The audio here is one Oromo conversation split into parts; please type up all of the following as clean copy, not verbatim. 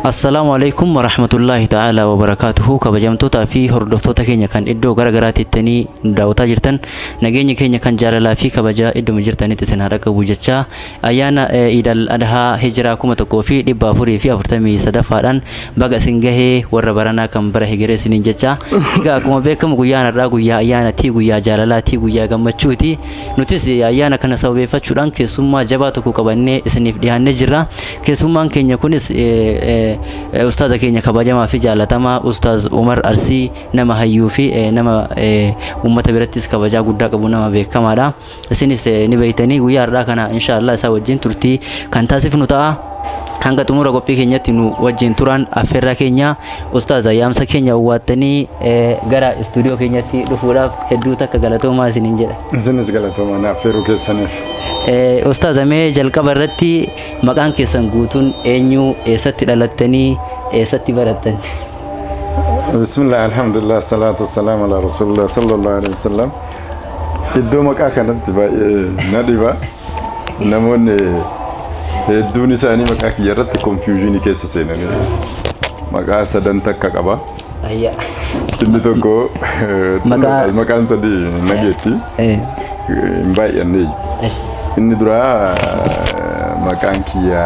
Assalamu alaikum warahmatullahi ta'ala wabarakatuhu. Kabajamtoota fi hordoftoota keenya kan iddoo garagaraatiittanii daawwataa jirtan nageenya keenya kan jaalalaa fi kabaja iddoo jirtanitti isin haa qabu jecha ayyaana Iidal Adhaa Hijiraa 1443 baga isin gahee warra baranaa kan bara hijira isiniin jecha egaa akkuma beekamu guyyaan har'aa guyyaa ayyaanaati, guyyaa jaalalaati, guyyaa gammachuuti. Nutis ayyaana kana sababeeffachuudhaan keessummaa jabaa tokko qabannee isiniif dhiyaannee jirra. Keessummaan keenya kunis Ustaaza keenya kabajamaa fi jaalatamaa Ustaaz Umar Arsii nama hayyuu fi nama ummata birattis kabajaa guddaa qabu nama beekamaadha. Isinis ni beeytanii guyyaa har'aa kana inshallah isaa wajjin turtii kan taasifnu ta'a. Hanga xumura qophii keenyatti nu wajjin turan affeerraa keenya Ustaaza yaamsa keenya uwwattanii gara istuudiyoo keenyatti dhufuudhaaf hedduu takka galatoomaa isiniin jedha. Isinis galatoomaa na affeeruu keessaniif. Ustaaza mee jalqaba irratti maqaan keessan guutuun eenyu, eessatti dhalattanii, eessatti barattan? Bismillah, alhamdulillah, salatu wassalamu ala rasulillah sallallahu alaihi wasallam. Iddoo maqaa kanatti baay'ee na dhiba. Namoonni hedduun isaanii maqaa kiyya irratti confusion keessa seenanii maqaa sadan takka qaba. Ayya. Inni tokko maqaan sadii nageetti. Hin baay'anne. Inni dura maqaan kiyya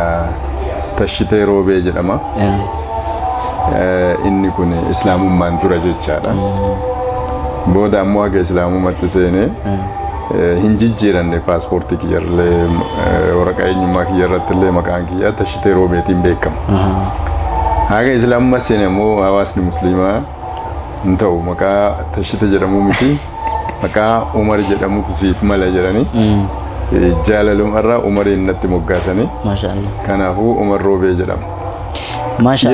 Tashitee Roobee jedhama. Inni kun islaamummaan dura jechaadha. Booda ammoo akka islaamummaatti seenee hin jijjiiranne paaspoortii kiyyarlee waraqaa eenyummaa kiyyarrattillee maqaan kiyya Tashitee Roobeetiin beekama. Haga islaamummaa seene ammoo hawaasni musliimaa hin ta'u maqaa Tashitee jedhamu miti maqaa Umar jedhamutu siif mala jedhanii jaalalummaarraa Umariin natti moggaasanii kanaafuu Umar Roobee jedhama.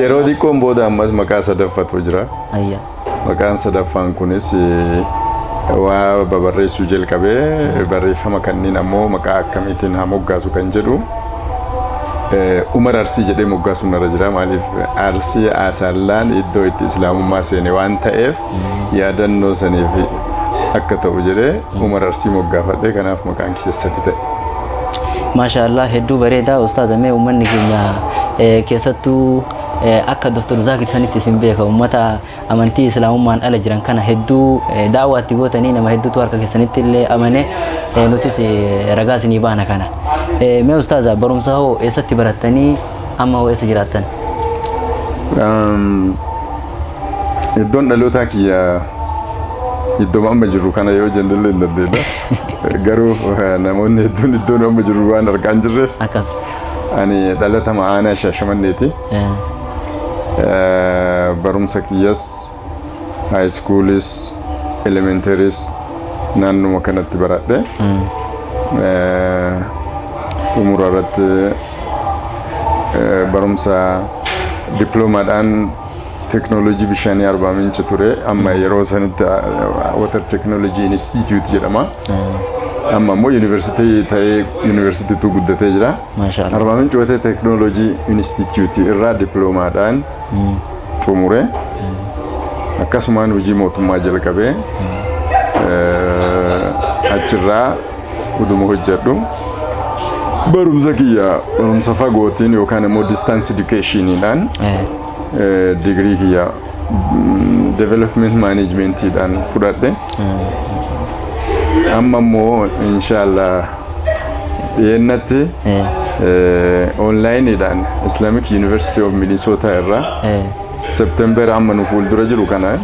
Yeroo xiqqoon booda ammas maqaa sadaffatu jira. Maqaan sadaffaan kunis waa babarreessuu jalqabee barreeffama kanneen ammoo maqaa akkamiitiin haa moggaasu kan jedhu Umar Arsii jedhee moggaasuun narra jira. Maaliif Arsii Asaallaan iddoo itti islaamummaa seene waan ta'eef yaadannoo saniif akka ta'u jedhee Umar Arsii moggaafadhe kanaaf maqaan keessatti ta'e. Maashaallah hedduu bareeda Ustaaza mee uummanni keenya keessattuu akka Dr. Zakir sanitti isin beeka uummata amantii islaamummaan ala jiran kana hedduu daawwaatti gootanii nama hedduutu harka keessanitti illee amane nutis ragaa isinii baana kana. Mee Ustaaza barumsa hoo eessatti barattanii amma hoo eessa jiraattan? Iddoon dhalootaa kiyya iddoo amma jirru kana yoo jennellee hin dandeenya. Garuu namoonni hedduun iddoon amma jirru waan argaa hin jirreef. Akkas. Ani dhalata Aanaa Shaashamanneeti. Barumsa kiyyas high schoolis elementaries naannuma kanatti baradhe. Umura irratti barumsa diploomaadhaan teknoolojii bishaanii Arbaa Minci ture. Amma yeroo sanitti Water Technology Institute jedhama. Amma immoo yuunivarsiitii ta'ee yuunivarsiitiitu guddatee jira. Arbaa Minci Water Technology Institute irraa diploomaadhaan xumure. Akkasumaan hojii mootummaa jalqabee achirraa huduma hojjedhu. Barumsa kiyya barumsa fagootiin yookaan immoo distance educationiidhaan degree kiyya development managementiidhaan fudhadhe. Amma immoo inshallah yennatti onlineidhaan Islamic University of Minnesota irraa September amma nu fuuldura jiru kana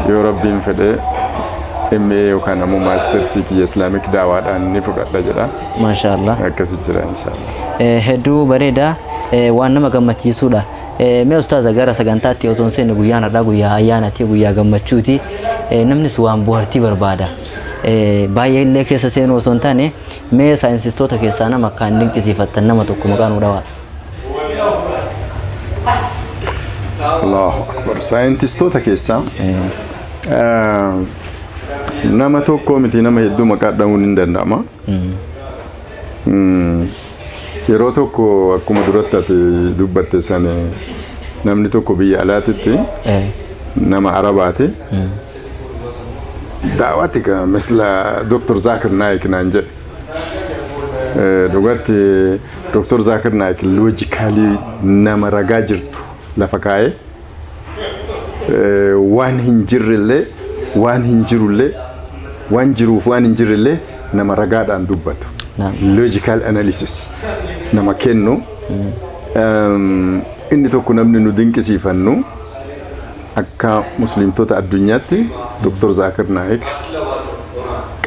yoo rabbiin fedhe MA yookaan ammoo Master's kiyya Islamic daawaadhaan ni fudhadha jedha. Maashaallah. Akkasi jira inshallah. Hedduu bareeda waan nama gammachiisudha. Mee Ustaaza gara sagantaatti osoo seenne guyyaan har'aa guyyaa ayyaanaati, guyyaa gammachuuti. Namnis waan bohaartii barbaada. Baay'ee illee keessa seenuu osoo hin taane mee saayinsistoota keessaa nama akkaan dinqisiifattan nama tokko maqaa nuu dhawaa. Allahu Akbar. Saayintistoota keessaa nama tokko miti nama hedduu maqaa dhahuun hin danda'ama. Yeroo tokko akkuma duratti ati dubbatte sana namni tokko biyya alaatitti nama Arabaati. Daawwati ka misla Dr. Zakir Naik naan jedhe. Dhugatti Dr. Zakir Naik logically nama ragaa jirtu lafa kaa'ee waan hin jirrellee waan hin jirullee waan jiruuf waan hin jirrellee nama ragaadhaan dubbatu logical analysis nama kennu inni tokko namni nu dinqisiifannu akka muslimtoota addunyaatti Dr. Zakir Naik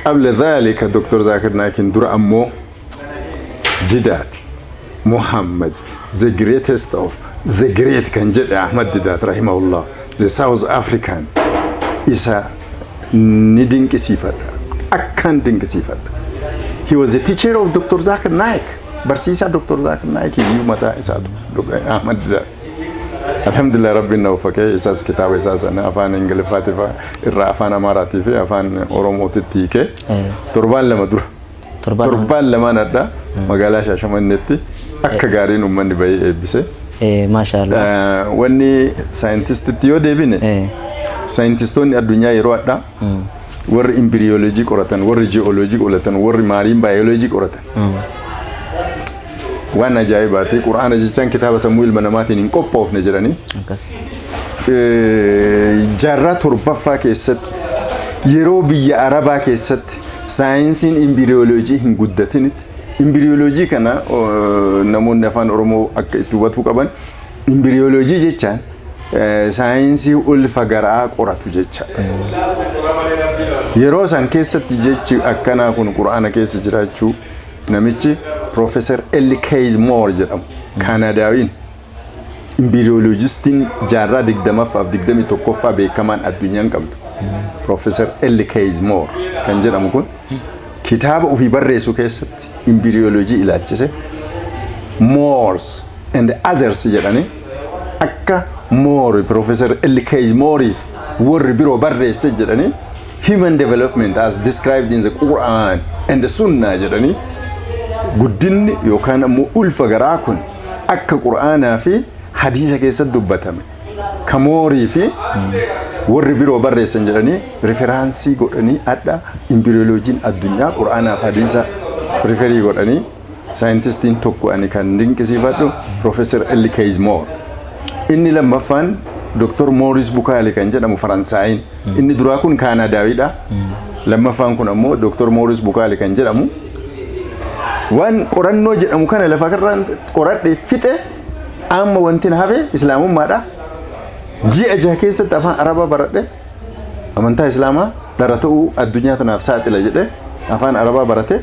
قبل ذلك دكتور زاكر نايك دور أمو ديدات محمد the greatest of the great كان جد أحمد ديدات رحمه الله the South African إسا ندين كسيفات أكان دين كسيفات he was a teacher of Dr. Zakir Naik برسيسا دكتور زاكر نايك يوم متى إسا أحمد ديدات الحمد لله ربنا وفقه إساس كتاب إساس أنا أفان إنجلي فاتفة إرى أفان أماراتي في أفان أوروموتي تيكي تربان لما در تربان لما ندا مقالا شاشمان نتي أكا غارين أماني باي بيسي ما شاء الله واني ساينتست تيو دي بيني ساينتستون الدنيا يروات دا ور إمبريولوجي قراتن ور جيولوجي قراتن ور مارين بيولوجي قراتن وانا جايباتي قرآن جيشان كتاب سمويل مناماتين إن قبوف نجراني جارة تربفا كيست يروبي عربا كيست ساينسين إمبريولوجي هن قدتينت إمبريولوجي كنا نمون نفان أرمو أكتوباتو كبان إمبريولوجي جيشان ساينسي الفقراء قراتو جيشان يروسان كيست جيشي أكنا كون قرآن كيست جراتشو نميشي Professor Ellis Moore jedhamu Kaanaadaawin Embryologist jaarraa 20ffaa fi 21ffaa beekamaan addunyaan qabdu Professor Ellis Moore kan jedhamu kun kitaaba ofii barreessu keessatti embryology ilaalchise Moores and others jedhanii akka Moore Professor Ellis Mooreef warri biroo barreesse jedhanii human development as described in the Quran and the Sunnah jedhanii guddinni yookaan ammoo ulfa garaa kun akka qur'aanaa fi hadiisa keessatti dubbatame kamoorii fi warri biroo barreessan jedhanii referaansii godhanii adda embryoloojiin addunyaa qur'aanaa fi hadiisa riferii godhanii saayintistiin tokko ani kan dinqisiifadhu Professor Ellis Moore inni lammaffaan Dr. Maurice Bucaille kan jedhamu Faransaayin inni duraa kun Kaanaadaawidha lammaffaan kun ammoo Dr. Maurice Bucaille kan jedhamu waan qorannoo jedhamu kana lafa karraan qoradhe fixe amma wanti na hafe islaamummaadha ji'a jaha keessatti afaan arabaa baradhe amantaa islaamaa dara ta'uu addunyaa tanaaf saaxila jedhe afaan arabaa barate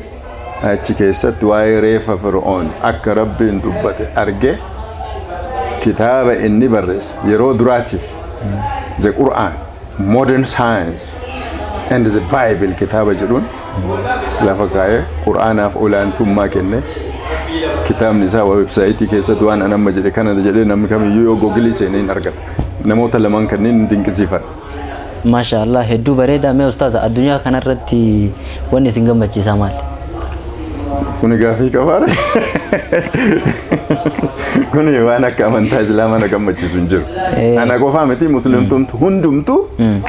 achi keessatti waa'ee reeffa fir'oon akka rabbiin dubbate arge kitaaba inni barreesse yeroo duraatiif the Quran modern science and the Bible kitaaba jedhuun lafa kaa'ee qur'aanaaf olaantummaa kenne kitaabni isaa websaayitii keessatti waan anamma jedhe kana jedhee namni kamiyyuu yoo googilii seenee hin argata namoota lamaan kanneen dinqisiifadha. Maashaallah hedduu bareedaa mee ustaaza addunyaa kanarratti wanni isin gammachiisaa maali? Kuni gaafii qabaare kuni waan akka amantaa islaamaa na gammachiisu hin jiru. Ana qofaa miti muslimtumtu hundumtu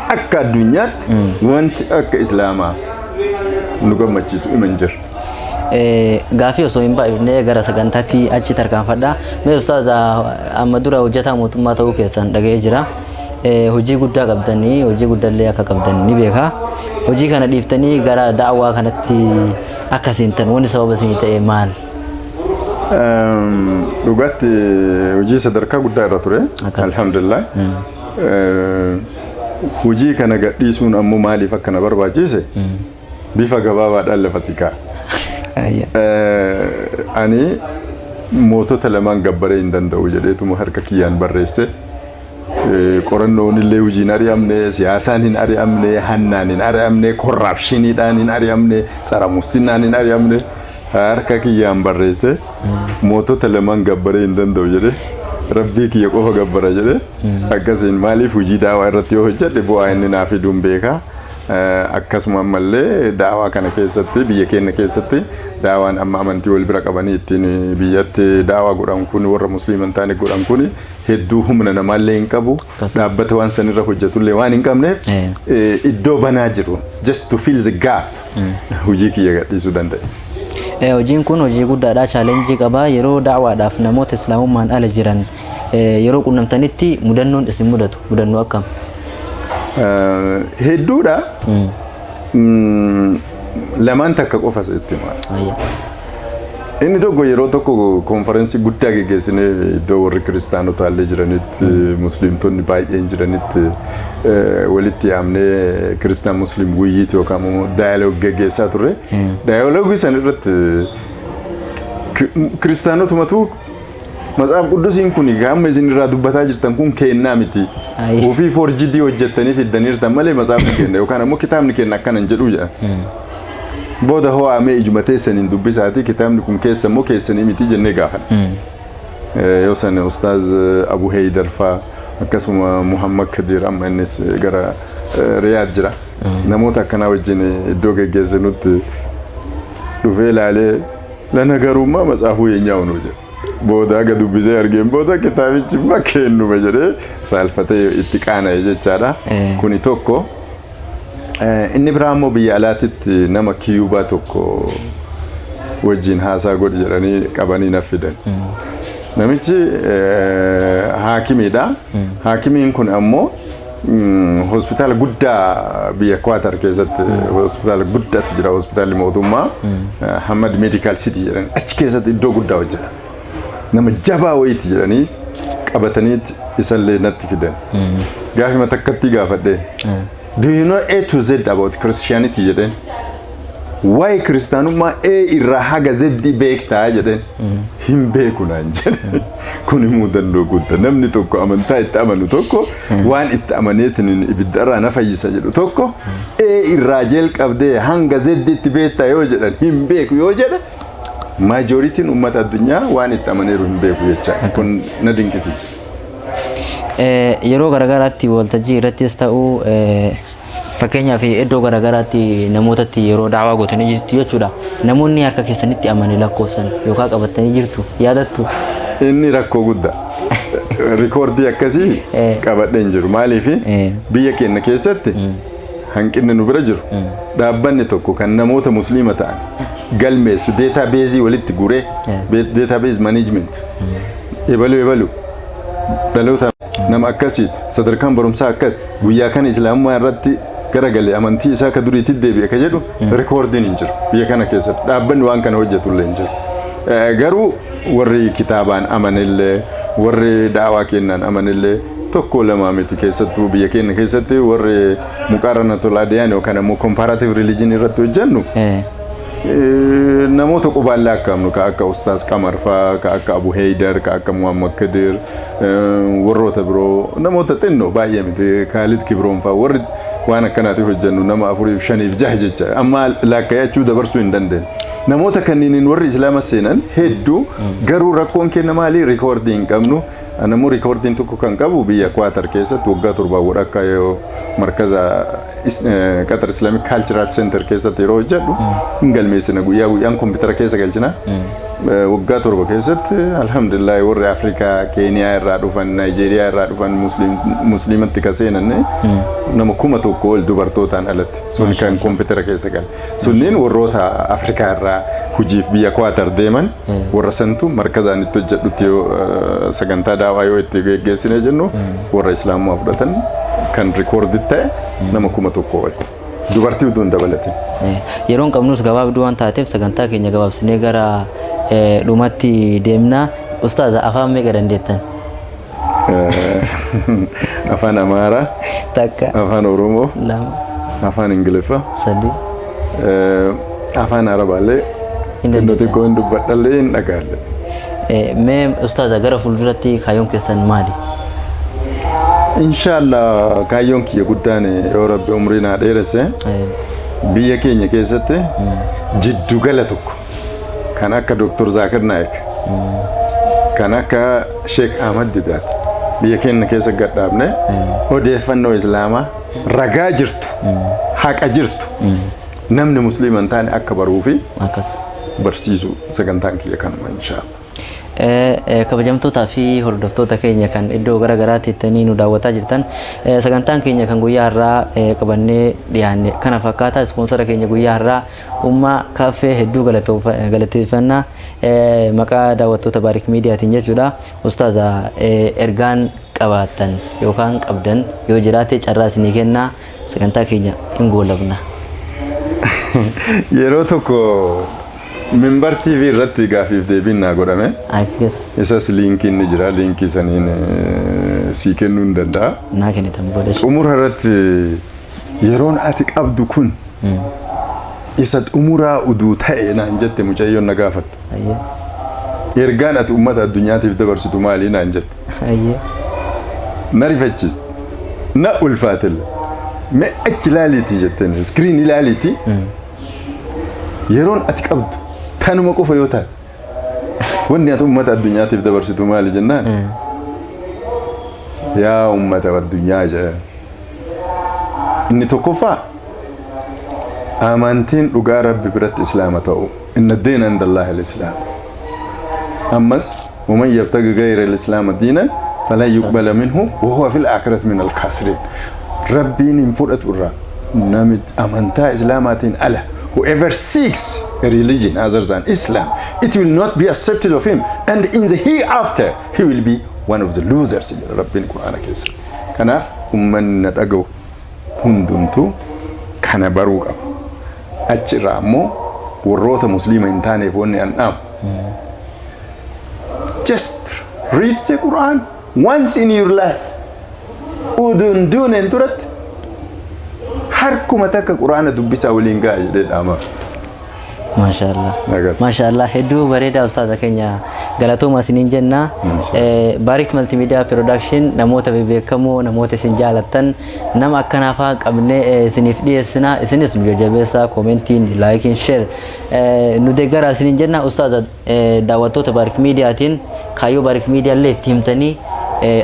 akka addunyaatti wanti akka islaamaa nu gammachiisu himan jira. Gaafii osoo hin baay'ifnee gara sagantaatti achi tarkaanfadha. Mee ustaaza amma dura hojjetaa mootummaa ta'uu keessan dhaga'ee jira. Hojii guddaa qabdanii hojii guddaallee akka qabdan ni beeka. Hojii kana dhiiftanii gara da'awaa kanatti akkasiin tan wanni sababa isin ta'e maal? Dhugaatti hojii sadarkaa guddaa irra ture. Alhamdulillah. Hojii kana gadhiisuun ammoo maaliif akka na barbaachise? Bifa gabaabaadhaan lafa sikaa. Ani mootota lamaan gabbaree hin danda'u jedheetuma harka kiyyaan barreesse. Qorannoon illee hojiin ari'amne, siyaasaan hin ari'amne, hannaan hin ari'amne, korraapshiniidhaan hin ari'amne, tsara musliimaan hin ari'amne harka kiyyaan barreesse. Mootota lamaan gabbaree hin danda'u jedhe. Rabbii kiyya qofa gabbara jedhe. Akkasiin maaliif hojii daawaa irratti yoo hojjedhe bu'aa inni naaf fiduun beeka. Akkasuma ammallee daawaa kana keessatti biyya keenya keessatti daawaan amma amantii wal bira qabanii ittiin biyyatti daawaa godhan kun warra musliiman taane godhan kun hedduu humna namaallee hin qabu dhaabbata waan sanirra hojjetullee waan hin qabneef iddoo banaa jiru just to fill the gap hojii kiyya gadhiisuu danda'e. Hojiin kun hojii guddaadha, chaalenjii qaba. Yeroo da'waadhaaf namoota islaamummaan ala jiran yeroo qunnamtanitti mudannoon isin mudatu mudannoo akkam? Hedduudha. Lamaan takka qofa asitti maal? Inni tokko yeroo tokko konferensii guddaa geggeessinee iddoo warri kiristaanota illee jiranitti musliimtonni baay'een jiranitti walitti yaamnee kiristaan musliim wuyyiiti yookaan immoo daayaloog geggeessaa turre. Daayaloogii san irratti kiristaanotumatu matsaaf quddusiin kun amma isin irraa dubbataa jirtan kun kennaa miti. Ofii forjidii hojjettanii fiddaniirtan malee matsaafni kenna yookaan immoo kitaabni kenna akkanan jedhu jedha. Booda ho'aamee ijuma teessaniin dubbisaati kitaabni kun keessa immoo keessanii miti jennee gaafadha. Yoo san Ustaaz Abu Haydar faa akkasuma Muhammad Kadir amma innis gara Riyaad jira. Namoota akkanaa wajjin iddoo geggeessinutti dhufee ilaalee lana garummaa matsaafuu yeenyaa unu jedha. Booda aga dubbisee argeen booda kitaabichi makkeenuma jedhee saalfatee itti qaana'e jechaadha. Kuni tokko. Inni biraa immoo biyya alaatitti nama Kiyuubaa tokko wajjin haasaa godhi jedhanii qabanii na fidan. Namichi haakimiidha. Haakimiin kun ammoo hospitaala guddaa biyya Kwaatar keessatti hospitaala guddaatu jira, hospitaalli mootummaa Hamad Medical City jedhani achi keessatti iddoo guddaa hojjeta. Nama jabaa wayiiti jedhanii qabataniiti isallee natti fidan. Gaafima takkatti gaafadheen. Do you know A to Z about Christianity jedheen? Waa'ee kiristaanummaa A irraa haga Z beektaa jedheen? Hin beeku naan jedhe. Kun mudannoo guddaa. Namni tokko amantaa itti amanu tokko waan itti amaneetiin ibiddarraa na fayyisa jedhu tokko A irraa jalqabdee hanga Z itti beektaa yoo jedhan hin beeku yoo jedhe maajoritiin uummata addunyaa waan itti amaneeru hin beeku jecha. Kun na dinqisiisa. Yeroo garagaraatti waltajjii irrattis ta'uu fakkeenyaaf iddoo garagaraatti namootatti yeroo daawaa gootanii jechuudha. Namoonni harka keessanitti amanii lakkoofsan yookaan qabatanii jirtu yaadattu? Inni rakkoo guddaa. Rikoordii akkasii qabadheen jiru. Maaliif biyya keenya keessatti hanqinni nu bira jiru dhaabbanni tokko kan namoota musliima ta'an galmeessu deetaabeezii walitti guree deetaabeez maneejment ebalu dhaloota nama akkasii sadarkaan barumsaa akkas guyyaa kana islaamummaa irratti garagalee amantii isaa ka duriitti deebi'e ka jedhu rikoordiin hin jiru biyya kana keessatti dhaabbanni waan kana hojjetu illee hin jiru. Garuu warri kitaabaan amanillee warri daawaa kennan amanillee tokko lama miti keessattuu biyya keenya keessatti warri muqaaranatul adiyaan yookaan immoo comparative religion irratti hojjennu namoota qubaallee akkamnu ka akka Ustaaz Qamar faa ka akka Abu Haydar ka akka Muhammad Kadir warroota biroo namoota xinnoo baay'ee miti Khalid Kibroon faa warri waan akkanaatiif hojjennu nama 4 5 6 jecha amma laakkayachuu dabarsuu hin dandeenye. Namoota kanniiniin warri islaama seenan hedduu garuu rakkoon kenna maali rikoordii hin qabnu. Anamuu rikoordiin tokko kan qabu biyya Kwaatar keessatti waggaa 7 wadhakka yoo markaza Qatar Islamic Cultural Center keessatti yeroo hojjedhu hin galmeessina guyyaa guyyaan kompiitara keessa galchina. Waggaa 7 keessatti alhamdulillah warri Afrikaa Keeniyaa irraa dhufan Naayijeeriyaa irraa dhufan musliimatti ka seenan nama 1,000 ol dubartootaan alatti sun kan kompiitara keessa gal. Sunniin warroota Afrikaa irraa hojiif biyya Kwaatar deeman warra santu markazaan itti hojjedhutti yoo sagantaa daawaa yoo itti geggeessine jennu warra islaamummaa fudhatan kan rikoordi ta'e nama 1,000 ol. Dubartii utuu hin dabalatin. Yeroon qabnus gabaabduu waan taateef sagantaa keenya gabaabsinee gara dhumatti deemna. Ustaaz afaan meeqa dandeettan? Afaan Amaaraa, takka, afaan Oromoo, lama, afaan Ingiliffaa, sadi, afaan Arabaallee nuti kun dubbadhallee hin dhagaalle. Mee Ustaaz gara fuulduratti kaayyoon keessan maali? Inshallah kaayyoon kiyya guddaan yoo Rabbi umrii naa dheeresse biyya keenya keessatti jiddugala tokko kan akka Dr. Zakir Naik kan akka Sheikh Ahmad Didat biyya keenya keessa gadhaabne odeeffannoo islaamaa ragaa jirtu haqa jirtu namni musliiman taane akka baruu fi akkas barsiisu sagantaan kiyya kanuma inshallah. kabajamtootaa fi hordoftoota keenya kan iddoo gara garaatti ittanii nu daawwataa jirtan sagantaan keenya kan guyyaa har'aa qabannee dhiyaanne kana fakkaata ispoonsara keenya guyyaa har'aa ummaa kaaffee hedduu galateeffannaa maqaa daawwattoota Baarik Miidiyaatiin jechuudha. Ustaaza ergaan qabaattan yookaan qabdan yoo jiraate carraa isinii kennaa sagantaa keenya hin goolabna. Yeroo tokko Minbar TV irratti gaafiif deebiin naa godhame. Isas liinkiin ni jira. Liinkii saniin sii kennuu hin danda'a. Naa kennitan booda. Xumura irratti yeroon ati qabdu kun isa xumuraa uduu ta'e naan jette mucayyoon na gaafatte. Ergaan ati uummata addunyaatiif dabarsitu maali naan jette. Na rifachiiste. Na ulfaatille. Me achi ilaaliitii jetteen iskiriin ilaaliitii. Yeroon ati qabdu tanuma qofa yoo taate wanni ati uummata addunyaatiif dabarsitu maali jennaan yaa uummata addunyaa jedha inni tokkoffaa amantiin dhugaa rabbi biratti islaama ta'u inna diina inda Allahi al-islaam ammas ومن يبتغي غير الإسلام دينا فلا يقبل منه وهو في الآخرة من الخاسرين ربي نفرت ورا نمت أمانتا إسلاماتين أله whoever seeks a religion other than Islam, it will not be accepted of him. And in the hereafter, he will be one of the losers. Rabbi Qur'ana keessa. Kanaaf ummanni na dhaga'u hundumtuu kana baruu qaba. Achirraa ammoo warroota musliima hin taaneef wanni an dhaamu. Just read the Quran once in your life. Uduun duuneen turatti harkuma takka quraana dubbisaa waliin ga'a jedhee dhaama. Maashaallah hedduu bareedaa ustaaza keenya galatooma isiniin jenna. Baarik Multimedia Production namoota beekamoo namoota isin jaalattan nama akkanaafaa qabnee isiniif dhiyeessina isinis nu jajjabeessaa koomentiin laayikiin sheer nu deeggaraa isiniin jenna. Ustaaza daawwattoota Baarik Miidiyaatiin kaayyoo Baarik Miidiyaa illee itti himtanii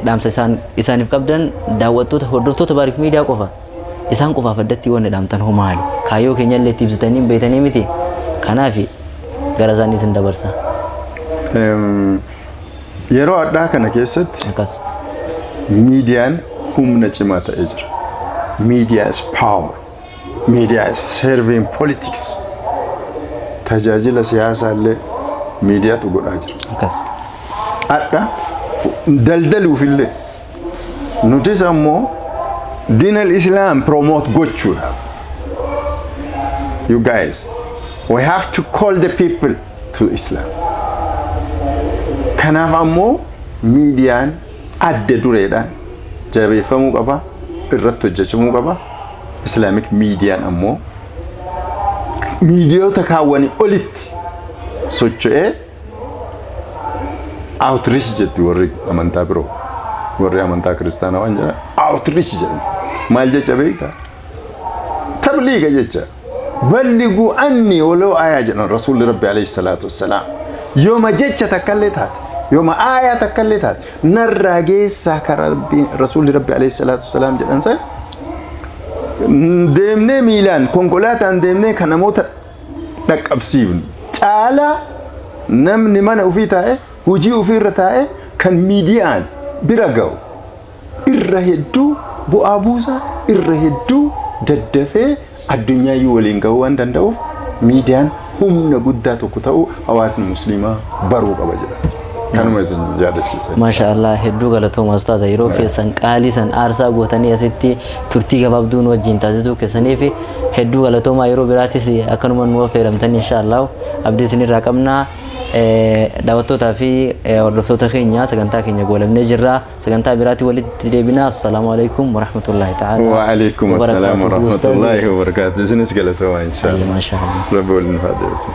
dhaamsa isaaniif qabdan daawwattoota hordoftoota Baarik Miidiyaa qofa isaan qofaaf addatti waan dhaamtan hoo maali kaayyoo keenya illee itti ibsitanii beeytanii miti kanaaf gara isaanii isin dabarsa. Yeroo addaa kana keessatti akkas miidiyaan humna cimaa ta'ee jira. Media is power. Media is serving politics. Tajaajila siyaasaa illee miidiyaatu godhaa jira. akkas Adda daldaluuf illee nutis ammoo Din al-Islam promote gochuudha. You guys, we have to call the people to Islam. Kanaaf ammoo miidiyaan adda dureedhaan jabeeffamuu qaba, irratti hojjechamuu qaba. Islamic miidiyaan ammoo miidiyoota kaawwanii olitti socho'ee outreach jetti warri amantaa biroo. warri amantaa kiristaanaa waan jedhan outreach jedhan maal jecha beekta tabliiga jecha balliguu anni waloo aayaa jedhan rasuulli rabbi alayhi salaatu wassalaam yooma jecha takkallee taate yooma aayaa takkallee taate narraa geessaa karaa rasuulli rabbi alayhi salaatu wassalaam jedhan san deemnee miilaan konkolaataan deemnee kan namoota dhaqqabsiifnu caalaa namni mana ofii taa'e hojii ofii irra taa'e kan miidiyaan bira ga'u irra hedduu bu'aa buusaa irra hedduu daddafee addunyaa waliin ga'uu waan danda'uuf miidiyaan humna guddaa tokko ta'uu hawaasni musliimaa baruu qaba jedha. Kanuma isin yaadachiisa. Maashaallah hedduu galatooma ustaaza yeroo keessan qaalii san aarsaa gootanii asitti turtii gabaabduu wajjin taasisuu keessaniif hedduu galatooma yeroo biraattis akkanuma nu affeeramtan inshaallah abdii isinirraa qabnaa. daawwattootaa fi hordoftoota keenya sagantaa keenya goolabnee jirra sagantaa biraatti walitti deebinaa. Assalaamu alaykum wa rahmatullahi ta'ala wa alaykum assalaam wa rahmatullahi wa barakatuh. Isinis galatooma inshaallah. Rabbi waliin haa deebisu.